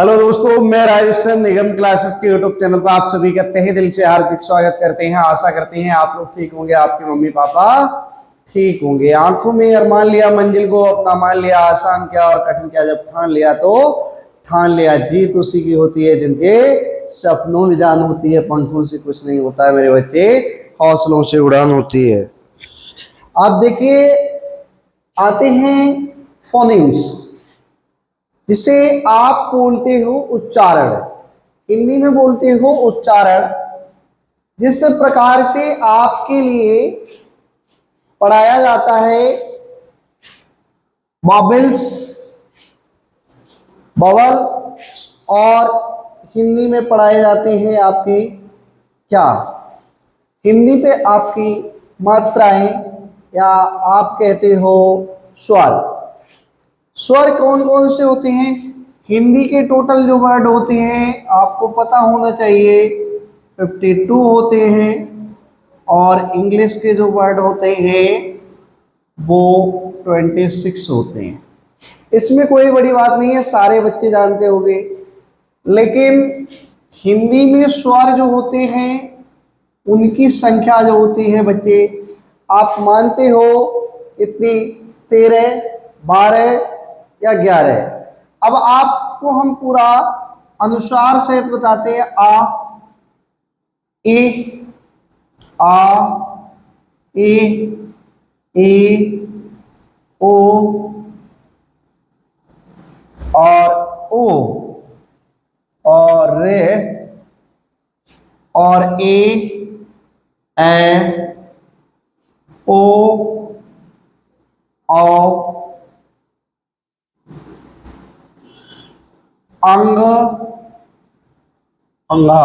Hello दोस्तों, मैं राजस्थान निगम classes के यूट्यूब चैनल पर आप सभी का तहे दिल से हार्दिक स्वागत करते हैं। आशा करते हैं आप लोग ठीक होंगे, आपके मम्मी पापा ठीक होंगे। आंखों में अरमान लिया, मंजिल को अपना मान लिया, आसान क्या और कठिन क्या, जब ठान लिया तो ठान लिया। जीत उसी की होती है जिनके सपनों में जान होती है। पंखों से कुछ नहीं होता है मेरे बच्चे, हौसलों से उड़ान होती है। आप देखिए, आते हैं फोनिम्स, जिसे आप बोलते हो उच्चारण, हिंदी में बोलते हो उच्चारण। जिस प्रकार से आपके लिए पढ़ाया जाता है वॉवेल्स, वॉवल, और हिंदी में पढ़ाए जाते हैं आपके क्या, हिंदी पे आपकी मात्राएं, या आप कहते हो स्वर। स्वर कौन कौन से होते हैं? हिंदी के टोटल जो वर्ड होते हैं आपको पता होना चाहिए 52 होते हैं, और इंग्लिश के जो वर्ड होते हैं वो 26 होते हैं। इसमें कोई बड़ी बात नहीं है, सारे बच्चे जानते होंगे। लेकिन हिंदी में स्वर जो होते हैं उनकी संख्या जो होती है बच्चे, आप मानते हो कितनी? 13, 12 या 11। अब आपको हम पूरा अनुसार सहित बताते हैं। आ, ए, आ, ए, ओ और ओ, और रे, और ए, ओ, औ, अंग, अंगा।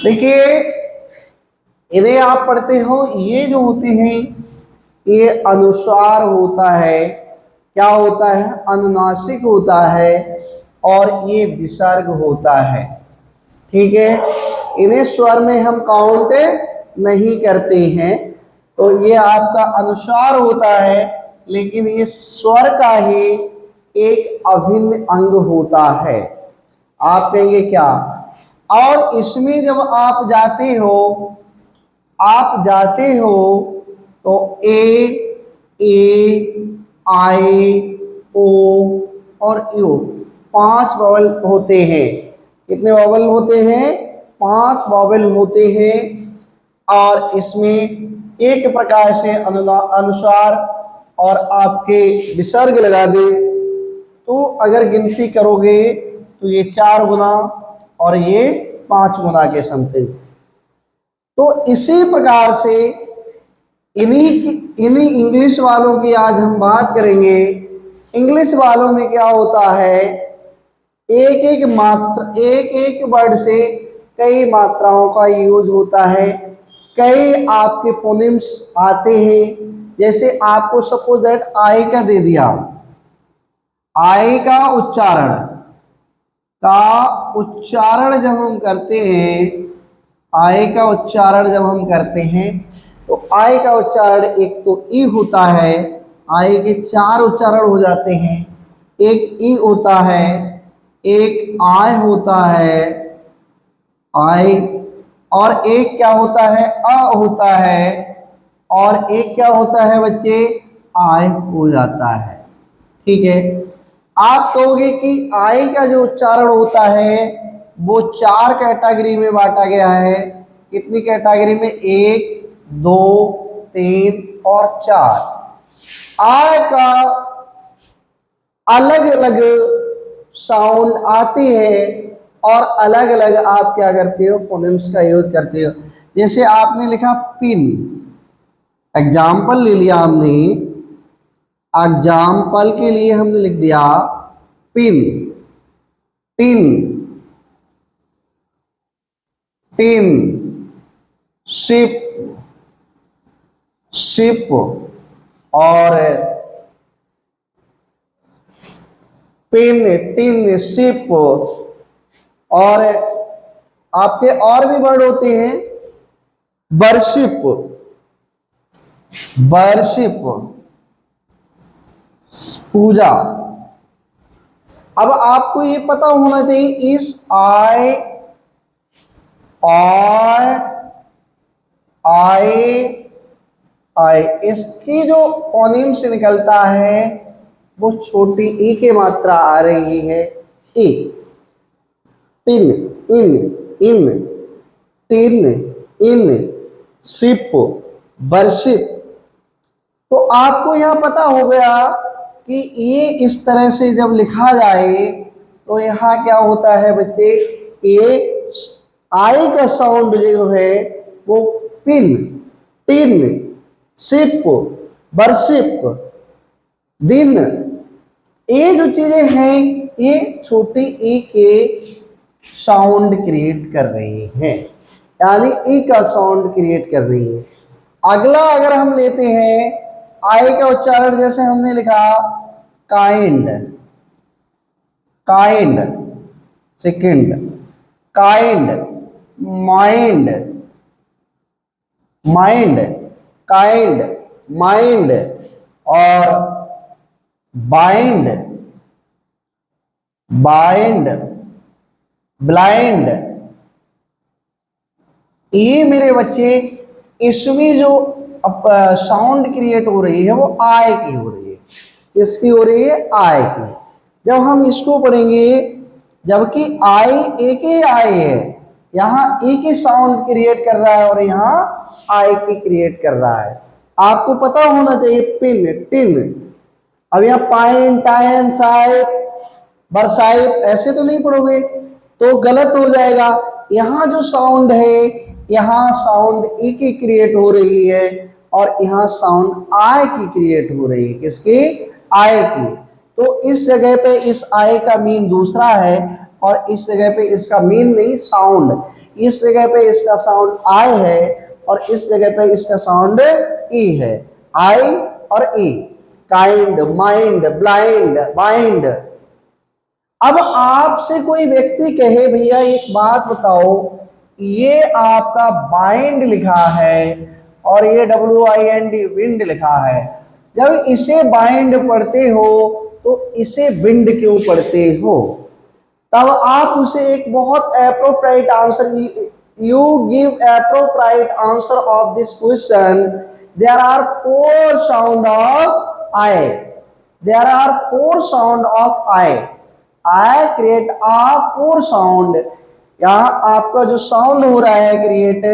देखिए, इन्हें आप पढ़ते हो, ये जो होते हैं ये अनुस्वार होता है। क्या होता है? अनुनासिक होता है, और ये विसर्ग होता है। ठीक है, इन्हें स्वर में हम काउंट नहीं करते हैं, तो ये आपका अनुस्वार होता है, लेकिन ये स्वर का ही एक अभिन्न अंग होता है। आप कहेंगे क्या? और इसमें जब आप जाते हो तो ए, आई, ओ और यू 5 वॉवल होते हैं। कितने वॉवल होते हैं? 5 वॉवल होते हैं। और इसमें एक प्रकार से अनुसार और आपके विसर्ग लगा दे तो अगर गिनती करोगे तो ये 4 गुना और ये 5 गुना के समथिंग। तो इसी प्रकार से इन्हीं इंग्लिश वालों की आज हम बात करेंगे। इंग्लिश वालों में क्या होता है, एक एक वर्ड से कई मात्राओं का यूज होता है। कई आपके फोनिम्स आते हैं, जैसे आपको सपोज दैट आई का दे दिया, आई का उच्चारण जब हम करते हैं, आई का उच्चारण जब हम करते हैं तो आई का उच्चारण एक तो ई होता है, आई के 4 उच्चारण हो जाते हैं। एक ई होता है, एक आय होता है, आई, और एक क्या होता है? अ होता है, और एक क्या होता है बच्चे? आय हो जाता है। ठीक है, आप कहोगे कि आई का जो उच्चारण होता है वो 4 कैटेगरी में बांटा गया है। कितनी कैटेगरी में? 1, 2, 3 और 4। आय का अलग अलग साउंड आती है, और अलग अलग आप क्या करते हो? फोनेम्स का यूज करते हो। जैसे आपने लिखा पिन, एग्जाम्पल ले लिया हमने, एग्जाम्पल के लिए हमने लिख दिया pin, tin, tin, ship, ship, और पिन, टिन, शिप। और आपके और भी वर्ड होते हैं, वर्शिप, वर्शिप, पूजा, अब आपको ये पता होना चाहिए इस आई आई इसकी जो फोनीम से निकलता है वो छोटी ई की मात्रा आ रही है ई। पिन, इन, इन, तिन, इन, सिप, वर्शिप। तो आपको यहां पता हो गया कि ये इस तरह से जब लिखा जाए तो यहाँ क्या होता है बच्चे, ये आई का साउंड जो है वो पिन, टिन, सिप, वर्शिप, दिन, ये जो चीजें हैं ये छोटी ई के साउंड क्रिएट कर रही हैं, यानी ई का साउंड क्रिएट कर रही है। अगला अगर हम लेते हैं आई का उच्चारण, जैसे हमने लिखा kind, kind, second, kind, mind, mind, kind, mind, और बाइंड, बाइंड, ब्लाइंड। ये मेरे बच्चे इसमें जो साउंड क्रिएट हो रही है वो आय की हो रही है। किसकी हो रही है? आय की। जब हम इसको पढ़ेंगे, जबकि आई एक ही आय है, यहाँ एक ही साउंड क्रिएट कर रहा है और यहाँ आय की क्रिएट कर रहा है। आपको पता होना चाहिए पिन, टिन। अब यहाँ पाइन, टाइन, साइप, बरसाइप ऐसे तो नहीं पढ़ोगे तो गलत हो जाएगा। यहाँ जो साउंड है, यहाँ साउंड ई की क्रिएट हो रही है और यहाँ साउंड आय की क्रिएट हो रही है। किसकी? आय की। तो इस जगह पे इस आय का मीन दूसरा है और इस जगह पे इसका मीन नहीं साउंड, इस जगह पे इसका साउंड आय है और इस जगह पे इसका साउंड ई है। आई और ई, काइंड, माइंड, ब्लाइंड, बाइंड। अब आपसे कोई व्यक्ति कहे भैया एक बात बताओ, ये आपका बाइंड लिखा है और ये WIND विंड लिखा है, जब इसे बाइंड पढ़ते हो तो इसे विंड क्यों पढ़ते हो? तब आप उसे एक बहुत appropriate answer, you give appropriate answer of this question. There are 4 sound of I, there are 4 sound of I, I create a 4 sound. यहाँ आपका जो साउंड हो रहा है क्रिएट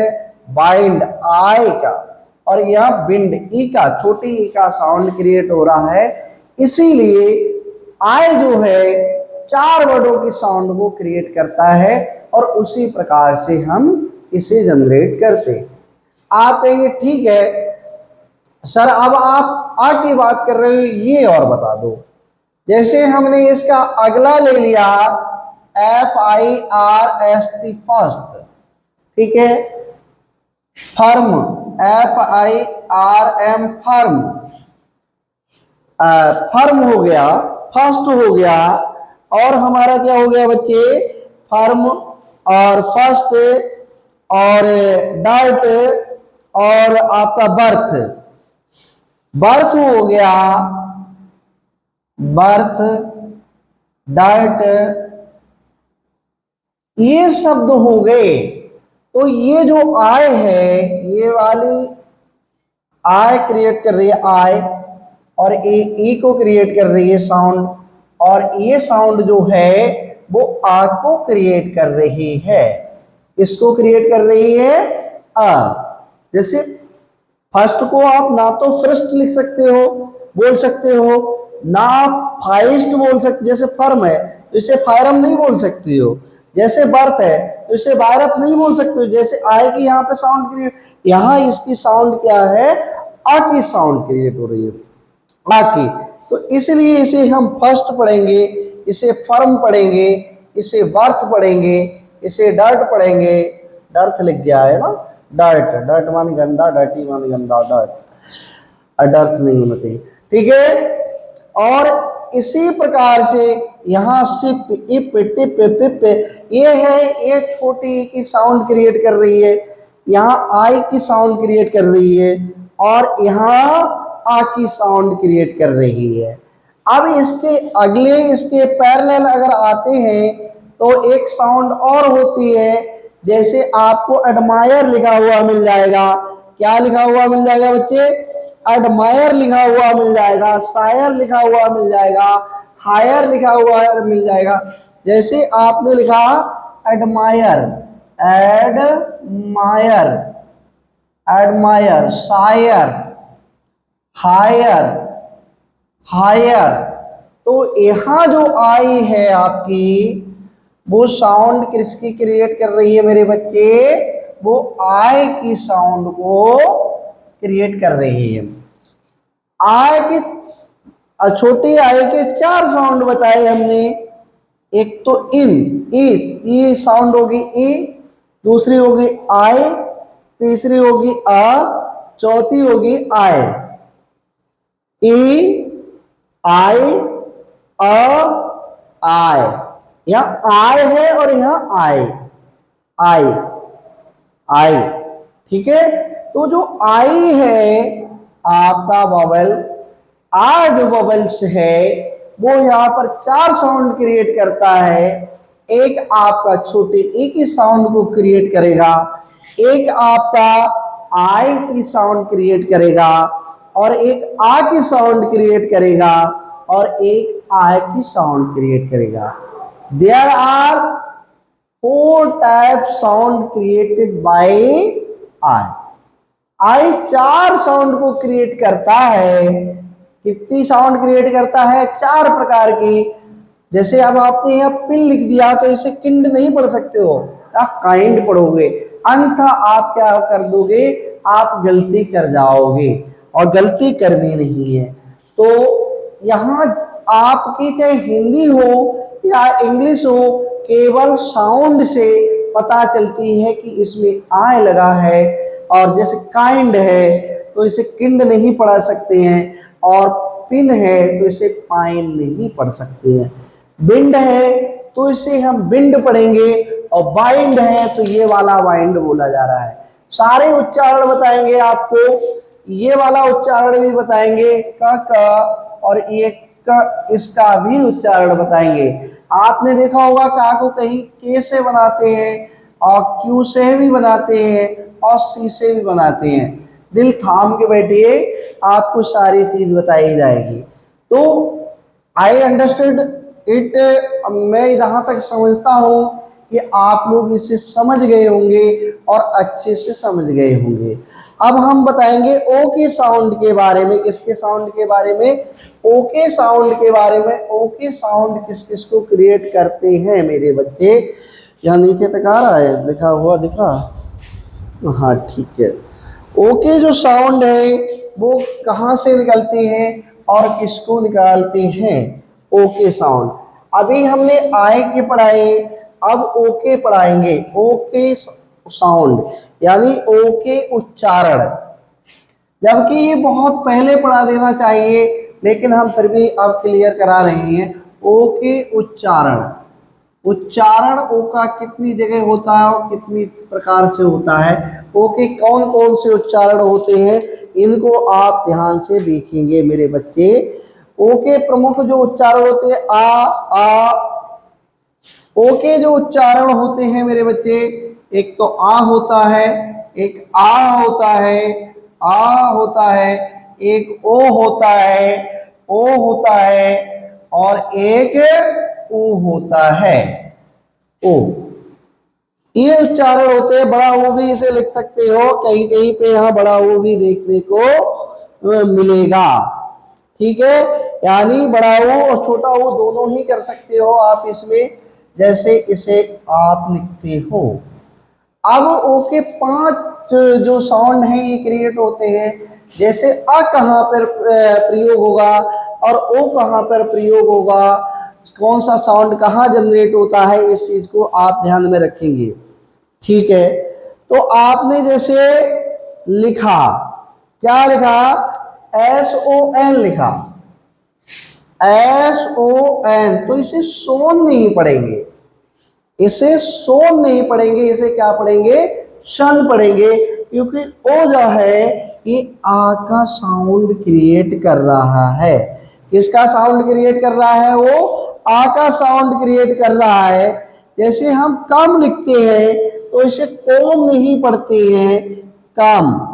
बाइंड आई का, और यहाँ बिंड ई का, छोटी ई का साउंड क्रिएट हो रहा है। इसीलिए आई जो है 4 वर्डों की साउंड को क्रिएट करता है और उसी प्रकार से हम इसे जनरेट करते हैं। आप कहेंगे ठीक है सर, अब आप आ की बात कर रहे हो, ये और बता दो। जैसे हमने इसका अगला ले लिया FIRST फर्स्ट, ठीक है, फर्म, FIRM फर्म, फर्म हो गया, फर्स्ट हो गया, और हमारा क्या हो गया बच्चे? फर्म और फर्स्ट और डर्ट और आपका बर्थ, बर्थ हो गया, बर्थ, डर्ट, ये शब्द हो गए। तो ये जो आय है, ये वाली आय क्रिएट कर रही है आय, और ए को क्रिएट कर रही है साउंड, और ये साउंड जो है वो आ को क्रिएट कर रही है। इसको क्रिएट कर रही है आ। जैसे फर्स्ट को आप ना तो फर्स्ट लिख सकते हो, बोल सकते हो, ना आप फाइस्ट बोल सकते, जैसे फर्म है तो इसे फायरम नहीं बोल सकते हो, जैसे बर्थ है तो इसे बायरत नहीं बोल सकते हो। जैसे आए की यहाँ पे साउंड क्रिएट, यहाँ इसकी साउंड क्या है? आ की साउंड क्रिएट हो रही है, आ की। तो इसलिए इसे हम फर्स्ट पढ़ेंगे, इसे फर्म पढ़ेंगे, इसे वर्थ पढ़ेंगे, इसे डर्ट पढ़ेंगे। डर्थ लिख गया है ना, डर्ट, डर्ट मान गंदा, डर्टी मान गंदा, डर्ट, डर्थ नहीं होना चाहिए, ठीक है। और इसी प्रकार से यहाँ सिप, इप, टिप, पिप, ये है, ये छोटी की साउंड क्रिएट कर रही है, यहाँ आई की साउंड क्रिएट कर रही है, और यहाँ आ की साउंड क्रिएट कर रही है। अब इसके अगले, इसके पैरेलल अगर आते हैं तो एक साउंड और होती है, जैसे आपको एडमायर लिखा हुआ मिल जाएगा। क्या लिखा हुआ मिल जाएगा बच्चे? एडमायर लिखा हुआ मिल जाएगा, शायर लिखा हुआ मिल जाएगा, हायर लिखा हुआ मिल जाएगा। जैसे आपने लिखा एडमायर, एडमायर, एडमायर, शायर, हायर, हायर, तो यहां जो आई है आपकी, वो साउंड किसकी क्रिएट कर रही है मेरे बच्चे? वो आई की साउंड को क्रिएट कर रही है। आई की, छोटी आई के चार साउंड बताए हमने। एक तो इन, ई साउंड होगी ई, दूसरी होगी आई, तीसरी होगी आ, चौथी होगी आय। ई, आई, अ, आय। यहां आय है और यहां आय, आई, आई। ठीक है, तो जो आई है आपका वोवेल, आ जो वोवेल्स है वो यहां पर चार साउंड क्रिएट करता है। एक आपका छोटे ए की साउंड को क्रिएट करेगा, एक आपका आई की साउंड क्रिएट करेगा, और एक आ की साउंड क्रिएट करेगा, और एक आई की साउंड क्रिएट करेगा। There are 4 type sound created by I. I चार साउंड को क्रिएट करता है। कितनी साउंड क्रिएट करता है? चार प्रकार की। जैसे अब आपने यहाँ पिन लिख दिया तो इसे किंड नहीं पढ़ सकते हो, आप काइंड पढ़ोगे, अन्यथा आप क्या कर दोगे? आप गलती कर जाओगे, और गलती करनी नहीं है। तो यहाँ आपकी चाहे हिंदी हो या इंग्लिश हो, केवल साउंड से पता चलती है कि इसमें आय लगा है। और जैसे काइंड है तो इसे किंड नहीं पढ़ा सकते हैं, और पिन है तो इसे पाइन नहीं पढ़ सकते हैं। बिंड है तो इसे हम बिंड पढ़ेंगे, और बाइंड है तो ये वाला बाइंड बोला जा रहा है। सारे उच्चारण बताएंगे आपको, ये वाला उच्चारण भी बताएंगे का, और ये इसका भी उच्चारण बताएंगे। आपने देखा होगा का को कहीं के से बनाते हैं, और क्यू से भी बनाते हैं, और सी से भी बनाते हैं। दिल थाम के बैठिए, आपको सारी चीज बताई जाएगी। तो आई अंडरस्टूड इट, मैं जहां तक समझता हूं कि आप लोग इसे समझ गए होंगे और अच्छे से समझ गए होंगे। अब हम बताएंगे ओ के साउंड के बारे में। किसके साउंड के बारे में? ओ के साउंड के बारे में। ओ के साउंड किस किस को क्रिएट करते हैं मेरे बच्चे? यहाँ नीचे तक आ रहा है, लिखा हुआ दिख रहा? हाँ ठीक है। ओके जो साउंड है वो कहाँ से निकलते हैं और किसको निकालते हैं? Okay sound. अभी हमने आई के पढ़ाए, अब ओके पढ़ाएंगे। ओके साउंड यानी ओके उच्चारण, जबकि ये बहुत पहले पढ़ा देना चाहिए, लेकिन हम फिर भी अब क्लियर करा रहे हैं। ओके उच्चारण, उच्चारण ओ का कितनी जगह होता है और कितनी प्रकार से होता है, ओ के कौन कौन से उच्चारण होते हैं, इनको आप ध्यान से देखेंगे मेरे बच्चे। ओ के प्रमुख जो उच्चारण होते हैं आ, ओ के जो उच्चारण होते हैं मेरे बच्चे, एक तो आ होता है, एक आ होता है, आ होता है, एक ओ होता है, ओ होता है, और एक ओ होता है, ओ। ये उच्चारण होते हैं। बड़ा ओ भी इसे लिख सकते हो, कहीं कहीं पे यहाँ बड़ा ओ भी देखने को मिलेगा। ठीक है, यानी बड़ा ओ और छोटा ओ दोनों ही कर सकते हो आप इसमें, जैसे इसे आप लिखते हो। अब ओ के 5 जो साउंड हैं ये क्रिएट होते हैं। जैसे अ कहाँ पर प्रयोग होगा और ओ कहाँ पर प्रयोग होगा, कौन सा साउंड कहाँ जनरेट होता है, इस चीज को आप ध्यान में रखेंगे। ठीक है, तो आपने जैसे लिखा, क्या लिखा? SON लिखा, SON, तो इसे सोन नहीं पढ़ेंगे, इसे सोन नहीं पढ़ेंगे, इसे क्या पढ़ेंगे? शन पढ़ेंगे, क्योंकि ओ जो है ये आ का साउंड क्रिएट कर रहा है। किसका साउंड क्रिएट कर रहा है? वो आ का साउंड क्रिएट कर रहा है। जैसे हम कम लिखते हैं तो इसे कॉम नहीं पढ़ते हैं, कम।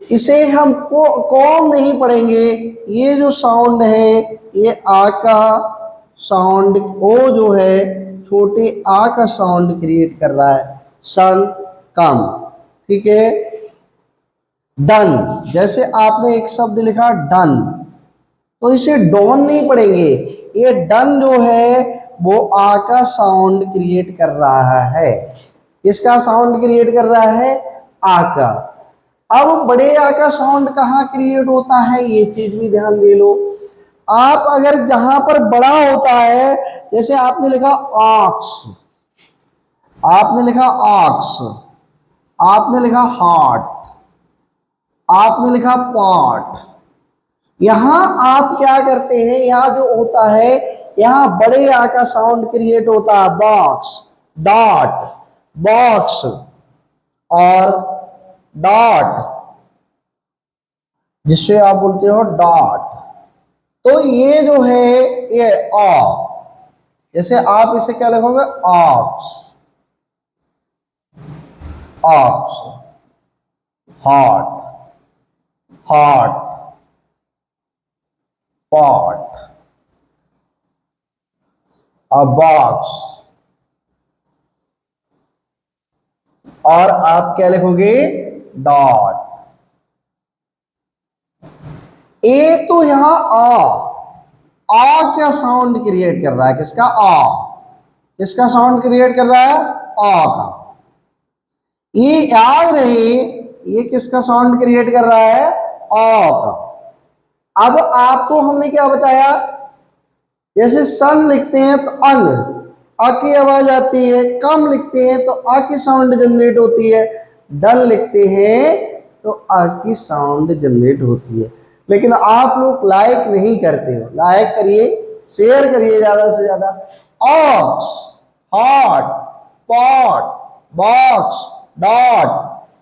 इसे हम कॉम नहीं पढ़ेंगे। ये जो साउंड है ये आ का साउंड, ओ जो है छोटे आ का साउंड क्रिएट कर रहा है, सन, कम। ठीक है। डन, जैसे आपने एक शब्द लिखा डन, तो इसे डॉन नहीं पढ़ेंगे। ये डन जो है वो आ का साउंड क्रिएट कर रहा है। किसका साउंड क्रिएट कर रहा है? आ का। अब बड़े आ का साउंड कहाँ क्रिएट होता है, ये चीज भी ध्यान दे लो। आप अगर जहां पर बड़ा होता है, जैसे आपने लिखा ऑक्स, आपने लिखा ऑक्स, आपने लिखा हार्ट, आपने लिखा पॉट, यहां आप क्या करते हैं, यहां जो होता है यहां बड़े आ का साउंड क्रिएट होता है, बॉक्स, डॉट, बॉक्स और डॉट, जिससे आप बोलते हो डॉट। तो ये जो है ये आ, जैसे आप इसे क्या लिखोगे? Ox, ox, hot, hot, pot, a box, और आप क्या लिखोगे? डॉट। ए तो यहां आ क्या साउंड क्रिएट कर रहा है? किसका? आ। किसका साउंड क्रिएट कर रहा है? आ का। ये याद रहे, ये किसका साउंड क्रिएट कर रहा है? आ का। अब आपको हमने क्या बताया, जैसे सन लिखते हैं तो अन, आ की आवाज आती है, कम लिखते हैं तो आ की साउंड जनरेट होती है, डन लिखते हैं तो आ की साउंड जनरेट होती है। लेकिन आप लोग लाइक नहीं करते हो, लाइक करिए, शेयर करिए ज्यादा से ज्यादा। Ox, hot, pot, box, dot,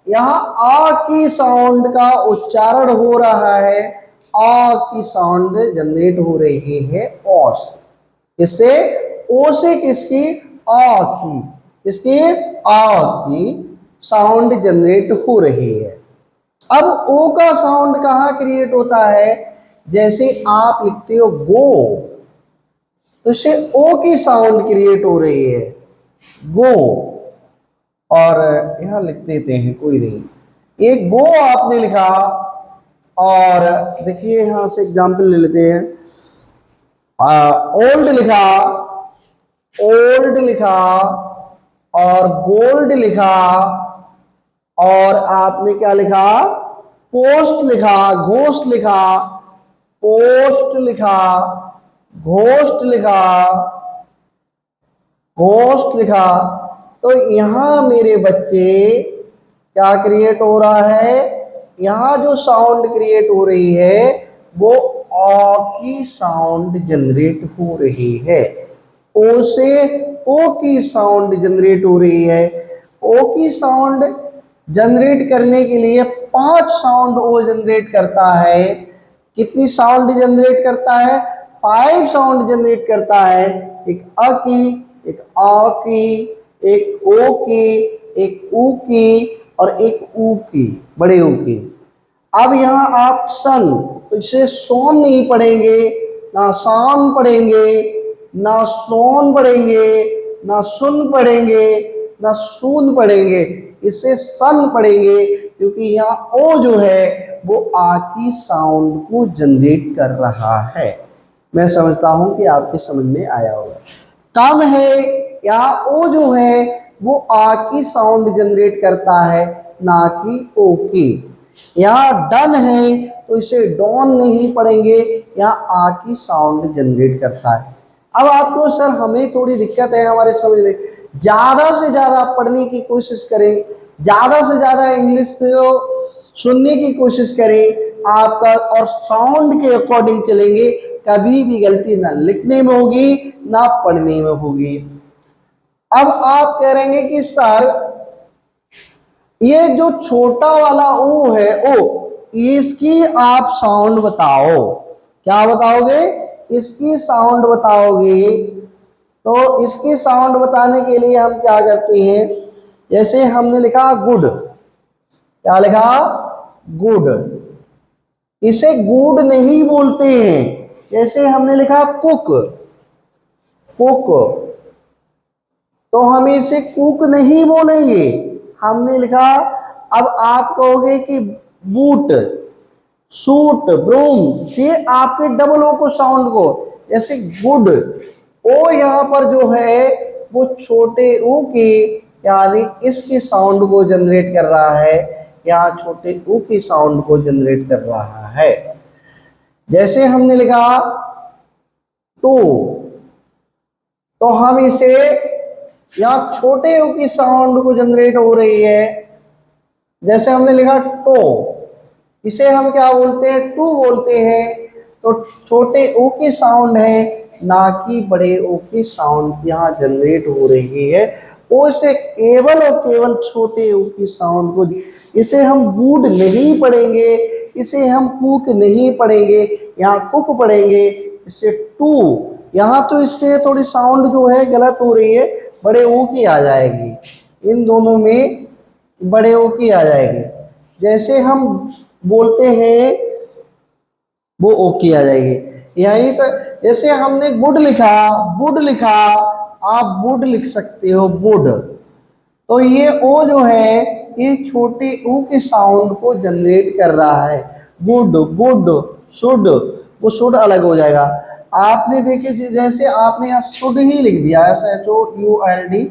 यहां आ की साउंड का उच्चारण हो रहा है, आ की साउंड जनरेट हो रही है ओ से। किससे? ओ से। किसकी? आ की। किसकी? आ की साउंड जनरेट हो रही है। अब ओ का साउंड कहां क्रिएट होता है? जैसे आप लिखते हो गो, तो इससे ओ की साउंड क्रिएट हो रही है, गो। और यहां लिख देते हैं, कोई नहीं, एक गो आपने लिखा, और देखिए यहां से एग्जांपल ले लेते हैं। ओल्ड लिखा, ओल्ड लिखा, और गोल्ड लिखा, और आपने क्या लिखा? पोस्ट लिखा, घोस्ट लिखा, पोस्ट लिखा, घोस्ट लिखा, घोस्ट लिखा। तो यहां मेरे बच्चे क्या क्रिएट हो रहा है? यहां जो साउंड क्रिएट हो रही है वो आ की साउंड जनरेट हो रही है। ओ से ओ की साउंड जनरेट हो रही है। ओ की साउंड जनरेट करने के लिए 5 साउंड ओ जनरेट करता है। कितनी साउंड जनरेट करता है? 5 साउंड जनरेट करता है। एक अ की, एक आ की, एक ओ की, एक ऊ की, और एक ऊ की, बड़े ऊ की। अब यहां आप सन, तो इसे सोन नहीं पढ़ेंगे, ना शान पढ़ेंगे, ना सोन पढ़ेंगे, ना सुन पढ़ेंगे, ना सून पढ़ेंगे, इसे सन पढ़ेंगे, क्योंकि यहाँ ओ जो है वो आ की साउंड को जनरेट कर रहा है। मैं समझता हूं कि आपके समझ में आया होगा। कम है, यहाँ ओ जो है वो आ की साउंड जनरेट करता है, ना कि ओ की। यहाँ डन है तो इसे डॉन नहीं पढ़ेंगे, यहाँ आ की साउंड जनरेट करता है। अब आपको सर हमें थोड़ी दिक्कत है हमारे समझने, ज्यादा से ज्यादा पढ़ने की कोशिश करें, ज्यादा से ज्यादा इंग्लिश सुनने की कोशिश करें आपका, और साउंड के अकॉर्डिंग चलेंगे, कभी भी गलती ना लिखने में होगी ना पढ़ने में होगी। अब आप कह रहे हैं कि सर ये जो छोटा वाला ओ है, ओ, इसकी आप साउंड बताओ। क्या बताओगे? इसकी साउंड बताओगे। तो इसकी साउंड बताने के लिए हम क्या करते हैं, जैसे हमने लिखा गुड, क्या लिखा? गुड। इसे गुड नहीं बोलते हैं। जैसे हमने लिखा कुक, कुक, तो हम इसे कुक नहीं बोलेंगे, हमने लिखा। अब आप कहोगे कि बूट, सूट, ब्रूम, ये आपके डबल ओ को साउंड को, जैसे गुड, ओ यहां पर जो है वो छोटे ओ की, यानी इसकी साउंड को जनरेट कर रहा है, या छोटे ओ की साउंड को जनरेट कर रहा है। जैसे हमने लिखा टू, तो हम इसे, या छोटे ओ की साउंड को जनरेट हो रही है। जैसे हमने लिखा टो, इसे हम क्या बोलते हैं? टू बोलते हैं। तो छोटे ओ की साउंड है, ना कि बड़े ओ की साउंड यहाँ जनरेट हो रही है। ओ से केवल और केवल छोटे ओ की साउंड को, इसे हम बूड नहीं पढ़ेंगे, इसे हम कुक नहीं पढ़ेंगे, यहाँ कुक पढ़ेंगे। इसे टू, यहाँ तो इससे थोड़ी साउंड जो है गलत हो रही है, बड़े ओ की आ जाएगी, इन दोनों में बड़े ओ की आ जाएगी। जैसे हम बोलते हैं वो ओ की आ जाएगी। यही तो, जैसे हमने गुड लिखा, वुड लिखा, आप वुड लिख सकते हो, वुड। तो ये ओ जो है ये छोटे ओ के साउंड को जनरेट कर रहा है। गुड, वुड, शुड, वो शुड अलग हो जाएगा। आपने देखे जैसे आपने यहाँ शुड ही लिख दिया, SHOULD,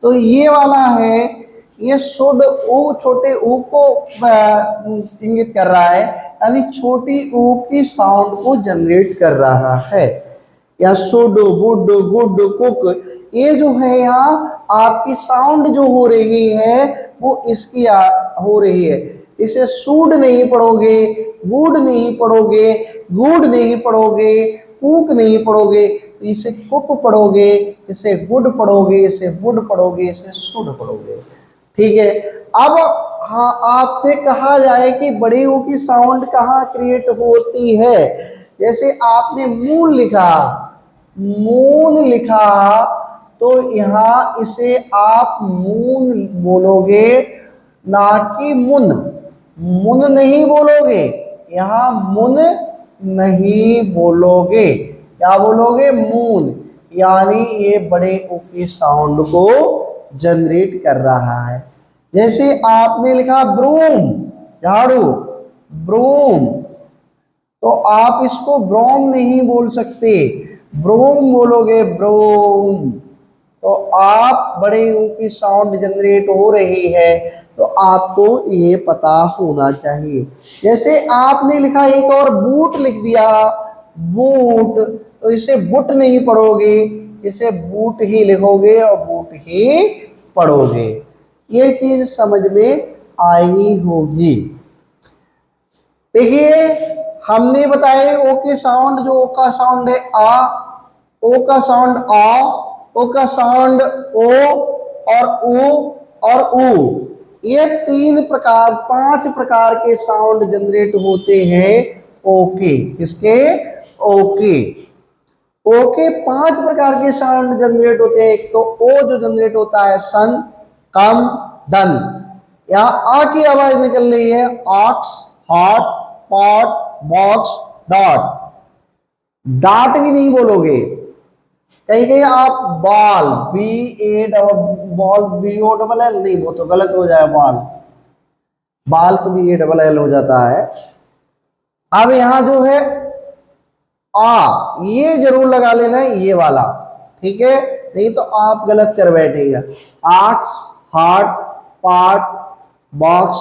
तो ये वाला है, ये शुड ओ छोटे ओ को इंगित कर रहा है, यानी छोटी ओ की साउंड को जनरेट कर रहा है। या शुड, वुड, गुड, कुक, ये जो है यहाँ आपकी साउंड जो हो रही है वो इसकी हो रही है। इसे सूड नहीं पढ़ोगे, वुड नहीं पढ़ोगे, गुड नहीं पढ़ोगे, कुक नहीं पढ़ोगे, तो इसे कुक पढ़ोगे, इसे गुड पढ़ोगे, इसे वुड पढ़ोगे, इसे शुड पढ़ोगे। ठीक है। अब हाँ, आपसे कहा जाए कि बड़ी ओ की साउंड कहाँ क्रिएट होती है। जैसे आपने मून लिखा, मून लिखा, तो यहाँ इसे आप मून बोलोगे, ना कि मुन। मुन नहीं बोलोगे, यहाँ मुन नहीं बोलोगे, क्या बोलोगे? मून। यानी ये बड़े ओ की साउंड को जनरेट कर रहा है। जैसे आपने लिखा ब्रूम, झाड़ू, ब्रूम, तो आप इसको ब्रोम नहीं बोल सकते, ब्रोम बोलोगे, ब्रोम। तो आप बड़े ऊ की साउंड जनरेट हो रही है, तो आपको ये पता होना चाहिए। जैसे आपने लिखा एक और बूट लिख दिया, बूट, तो इसे बुट नहीं पढ़ोगे, इसे बूट ही लिखोगे और बूट ही पढ़ोगे। ये चीज समझ में आई होगी। देखिए हमने बताया ओ के साउंड, जो ओ का साउंड है आ, ओ का साउंड आ, ओ का साउंड ओ, और ऊ और ऊ, ये 5 प्रकार के साउंड जनरेट होते हैं ओके। किसके? ओके। ओके 5 प्रकार के साउंड जनरेट होते हैं। एक तो ओ जो जनरेट होता है सन, कम, डन। यहाँ आ की आवाज निकल रही है, ox, hot, pot, box, dot. डाट भी नहीं बोलोगे। कहीं कहीं आप बॉल, बॉल, BOLL नहीं, वो तो गलत हो जाए, बॉल, बाल तो BALL हो जाता है। अब यहां जो है आ, ये जरूर लगा लेना है, ये वाला, ठीक है, नहीं तो आप गलत कर बैठेगा। Arts, heart, part, box,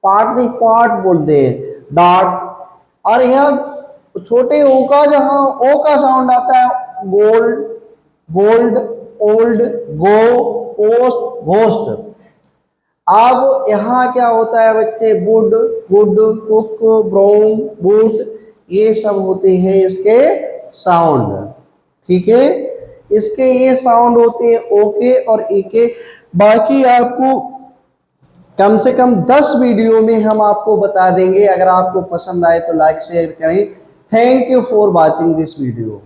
part नहीं पार्ट बोलते हैं, डॉट। और यहाँ छोटे ओ का, जहां ओ का साउंड आता है, गोल्ड, गोल्ड, ओल्ड, गो, पोस्ट, घोस्ट। अब यहाँ क्या होता है बच्चे? Would, good, cook, brown, boot, ये सब होते हैं इसके साउंड। ठीक है, इसके ये साउंड होते हैं ओके और एके। बाकी आपको कम से कम 10 वीडियो में हम आपको बता देंगे। अगर आपको पसंद आए तो लाइक शेयर करें। Thank you for watching this video.